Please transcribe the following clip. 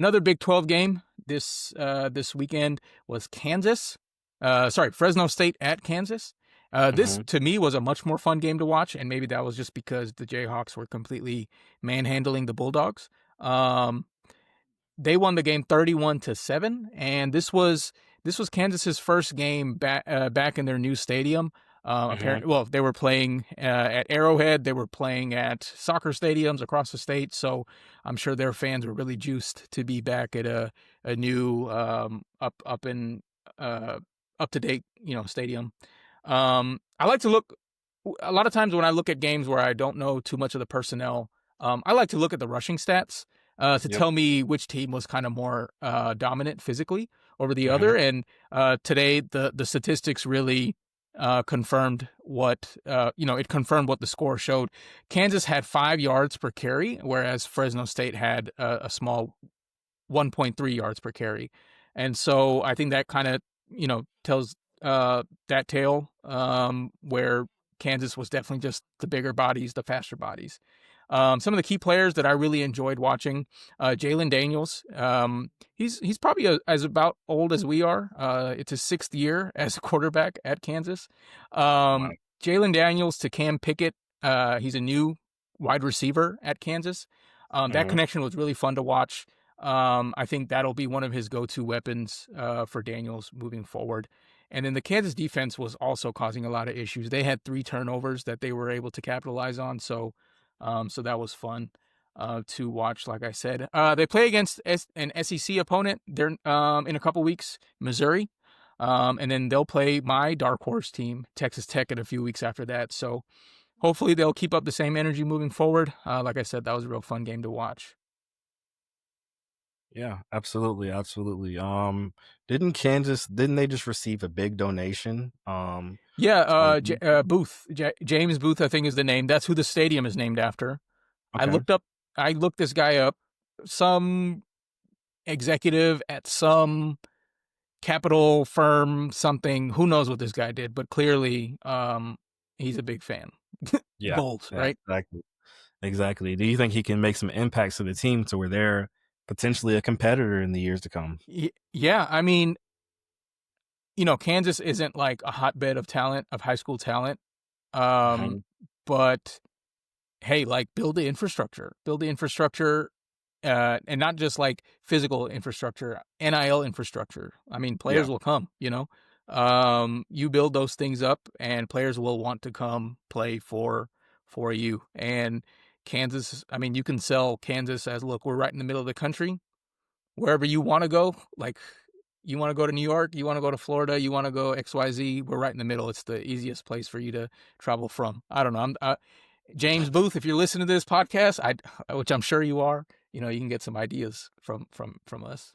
Another Big 12 game this weekend was Fresno State at Kansas. This Hmm. to me was a much more fun game to watch, and maybe that was just because the Jayhawks were completely manhandling the Bulldogs. Um, they won the game 31-7, and this was Kansas's first game back in their new stadium. Hmm. Well, they were playing at Arrowhead. They were playing at soccer stadiums across the state, so I'm sure their fans were really juiced to be back at a new uh, up to date stadium. I like to look a lot of times when I look at games where I don't know too much of the personnel. I like to look at the rushing stats to Yep. tell me which team was kind of more dominant physically over the Hmm. other. And today, the statistics really confirmed what it confirmed what the score showed. Kansas had 5 yards per carry, whereas Fresno State had a small 1.3 yards per carry. And so I think that kind of tells that tale where Kansas was definitely just the bigger bodies, the faster bodies. Some of the key players that I really enjoyed watching, Jalen Daniels. He's probably as about old as we are. It's his 6th year as a quarterback at Kansas. Wow. Jalen Daniels to Cam Pickett. He's a new wide receiver at Kansas. That Hmm. connection was really fun to watch. I think that'll be one of his go-to weapons for Daniels moving forward. And then the Kansas defense was also causing a lot of issues. They had 3 turnovers that they were able to capitalize on. So that was fun to watch. Like I said, they play against an SEC opponent. They're in a couple weeks, Missouri, and then they'll play my dark horse team, Texas Tech, in a few weeks after that. So hopefully they'll keep up the same energy moving forward. Like I said, that was a real fun game to watch. Yeah, absolutely, absolutely. Didn't they just receive a big donation? Yeah, From Booth, James Booth, I think is the name. That's who the stadium is named after. I Okay. looked up, I looked this guy up. Some executive at some capital firm, something. Who knows what this guy did? But clearly, he's a big fan. Yeah, Gold, yeah, right? exactly. Exactly. Do you think he can make some impacts to the team to where they're potentially a competitor in the years to come? Yeah, I mean, Kansas isn't like a hotbed of talent, of high school talent. Um, Mhm. but hey, like build the infrastructure, and not just like physical infrastructure, NIL infrastructure. I mean, Yeah. players will come. You build those things up, and players will want to come play for you. And Kansas, I mean, you can sell Kansas as, look, we're right in the middle of the country. Wherever you want to go, like you want to go to New York, you want to go to Florida, you want to go XYZ, we're right in the middle. It's the easiest place for you to travel from. I don't know. James Booth, if you're listening to this podcast, which I'm sure you are, you can get some ideas from us.